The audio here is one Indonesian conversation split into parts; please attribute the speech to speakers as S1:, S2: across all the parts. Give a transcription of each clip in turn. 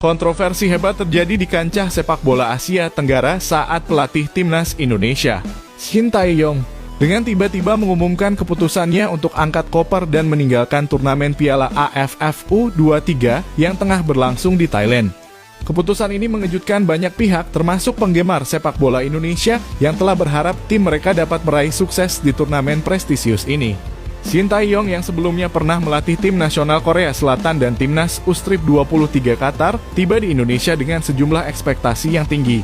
S1: Kontroversi hebat terjadi di kancah sepak bola Asia Tenggara saat pelatih timnas Indonesia, Shin Tae-yong, dengan tiba-tiba mengumumkan keputusannya untuk angkat koper dan meninggalkan turnamen Piala AFF U23 yang tengah berlangsung di Thailand. Keputusan ini mengejutkan banyak pihak termasuk penggemar sepak bola Indonesia yang telah berharap tim mereka dapat meraih sukses di turnamen prestisius ini. Shin Tae-yong yang sebelumnya pernah melatih tim nasional Korea Selatan dan timnas U23 Qatar, tiba di Indonesia dengan sejumlah ekspektasi yang tinggi.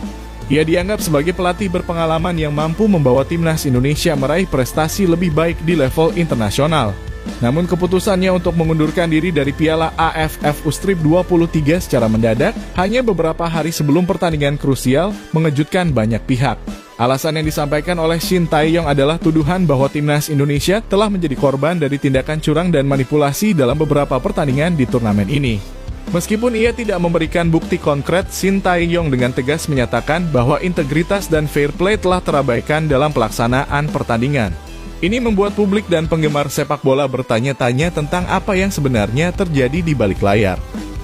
S1: Ia dianggap sebagai pelatih berpengalaman yang mampu membawa timnas Indonesia meraih prestasi lebih baik di level internasional. Namun keputusannya untuk mengundurkan diri dari Piala AFF U23 secara mendadak, hanya beberapa hari sebelum pertandingan krusial, mengejutkan banyak pihak. Alasan yang disampaikan oleh Shin Tae-yong adalah tuduhan bahwa timnas Indonesia telah menjadi korban dari tindakan curang dan manipulasi dalam beberapa pertandingan di turnamen ini. Meskipun ia tidak memberikan bukti konkret, Shin Tae-yong dengan tegas menyatakan bahwa integritas dan fair play telah terabaikan dalam pelaksanaan pertandingan. Ini membuat publik dan penggemar sepak bola bertanya-tanya tentang apa yang sebenarnya terjadi di balik layar.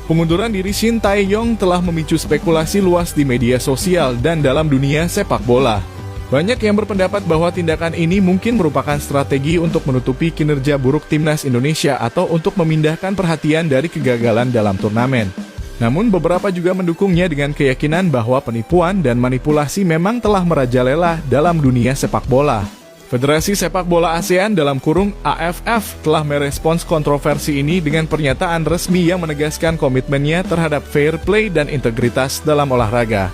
S1: Pengunduran diri Shin Tae-yong telah memicu spekulasi luas di media sosial dan dalam dunia sepak bola. Banyak yang berpendapat bahwa tindakan ini mungkin merupakan strategi untuk menutupi kinerja buruk timnas Indonesia atau untuk memindahkan perhatian dari kegagalan dalam turnamen. Namun beberapa juga mendukungnya dengan keyakinan bahwa penipuan dan manipulasi memang telah merajalela dalam dunia sepak bola. Federasi Sepak Bola ASEAN (AFF) telah merespons kontroversi ini dengan pernyataan resmi yang menegaskan komitmennya terhadap fair play dan integritas dalam olahraga.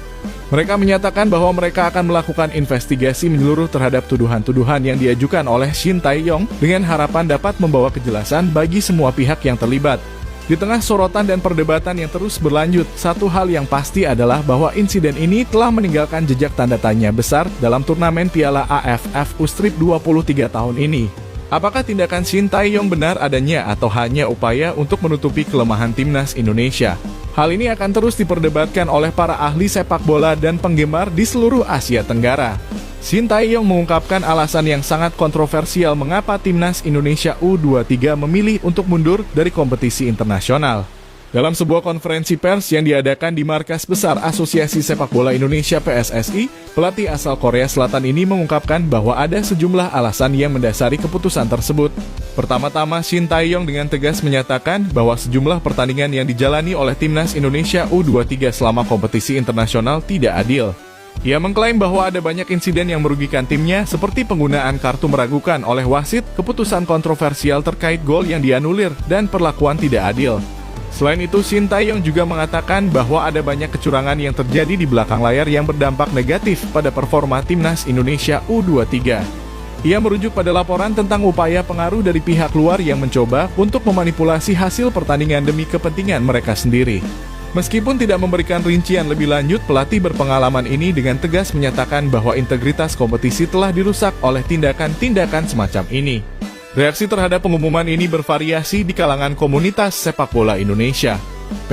S1: Mereka menyatakan bahwa mereka akan melakukan investigasi menyeluruh terhadap tuduhan-tuduhan yang diajukan oleh Shin Tae-yong dengan harapan dapat membawa kejelasan bagi semua pihak yang terlibat. Di tengah sorotan dan perdebatan yang terus berlanjut, satu hal yang pasti adalah bahwa insiden ini telah meninggalkan jejak tanda tanya besar dalam turnamen Piala AFF U23 tahun ini. Apakah tindakan Shin Tae-yong benar adanya atau hanya upaya untuk menutupi kelemahan timnas Indonesia? Hal ini akan terus diperdebatkan oleh para ahli sepak bola dan penggemar di seluruh Asia Tenggara. Shin Tae-yong mengungkapkan alasan yang sangat kontroversial mengapa timnas Indonesia U23 memilih untuk mundur dari kompetisi internasional. Dalam sebuah konferensi pers yang diadakan di markas besar Asosiasi Sepak Bola Indonesia (PSSI), pelatih asal Korea Selatan ini mengungkapkan bahwa ada sejumlah alasan yang mendasari keputusan tersebut. Pertama-tama, Shin Tae-yong dengan tegas menyatakan bahwa sejumlah pertandingan yang dijalani oleh timnas Indonesia U23 selama kompetisi internasional tidak adil. Ia mengklaim bahwa ada banyak insiden yang merugikan timnya seperti penggunaan kartu meragukan oleh wasit, keputusan kontroversial terkait gol yang dianulir, dan perlakuan tidak adil. Selain itu, Shin Tae-yong juga mengatakan bahwa ada banyak kecurangan yang terjadi di belakang layar yang berdampak negatif pada performa timnas Indonesia U23. Ia merujuk pada laporan tentang upaya pengaruh dari pihak luar yang mencoba untuk memanipulasi hasil pertandingan demi kepentingan mereka sendiri. Meskipun tidak memberikan rincian lebih lanjut, pelatih berpengalaman ini dengan tegas menyatakan bahwa integritas kompetisi telah dirusak oleh tindakan-tindakan semacam ini. Reaksi terhadap pengumuman ini bervariasi di kalangan komunitas sepak bola Indonesia.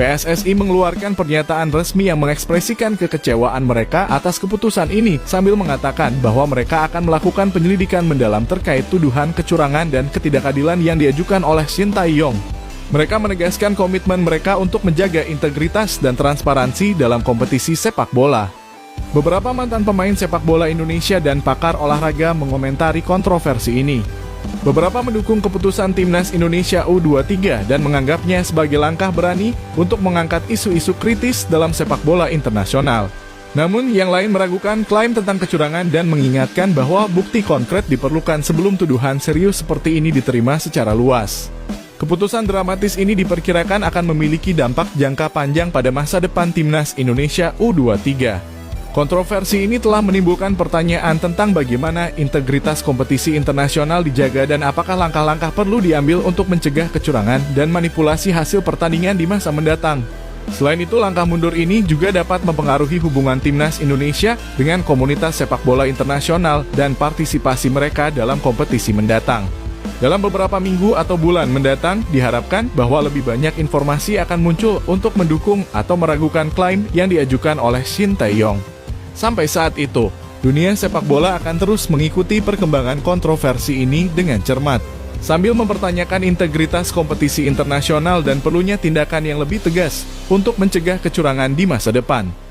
S1: PSSI mengeluarkan pernyataan resmi yang mengekspresikan kekecewaan mereka atas keputusan ini sambil mengatakan bahwa mereka akan melakukan penyelidikan mendalam terkait tuduhan kecurangan dan ketidakadilan yang diajukan oleh Shin Tae-yong. Mereka menegaskan komitmen mereka untuk menjaga integritas dan transparansi dalam kompetisi sepak bola. Beberapa mantan pemain sepak bola Indonesia dan pakar olahraga mengomentari kontroversi ini. Beberapa mendukung keputusan timnas Indonesia U23 dan menganggapnya sebagai langkah berani untuk mengangkat isu-isu kritis dalam sepak bola internasional. Namun, yang lain meragukan klaim tentang kecurangan dan mengingatkan bahwa bukti konkret diperlukan sebelum tuduhan serius seperti ini diterima secara luas. Keputusan dramatis ini diperkirakan akan memiliki dampak jangka panjang pada masa depan timnas Indonesia U23. Kontroversi ini telah menimbulkan pertanyaan tentang bagaimana integritas kompetisi internasional dijaga dan apakah langkah-langkah perlu diambil untuk mencegah kecurangan dan manipulasi hasil pertandingan di masa mendatang. Selain itu, langkah mundur ini juga dapat mempengaruhi hubungan timnas Indonesia dengan komunitas sepak bola internasional dan partisipasi mereka dalam kompetisi mendatang. Dalam beberapa minggu atau bulan mendatang, diharapkan bahwa lebih banyak informasi akan muncul untuk mendukung atau meragukan klaim yang diajukan oleh Shin Tae-yong. Sampai saat itu, dunia sepak bola akan terus mengikuti perkembangan kontroversi ini dengan cermat. sambil mempertanyakan integritas kompetisi internasional dan perlunya tindakan yang lebih tegas untuk mencegah kecurangan di masa depan.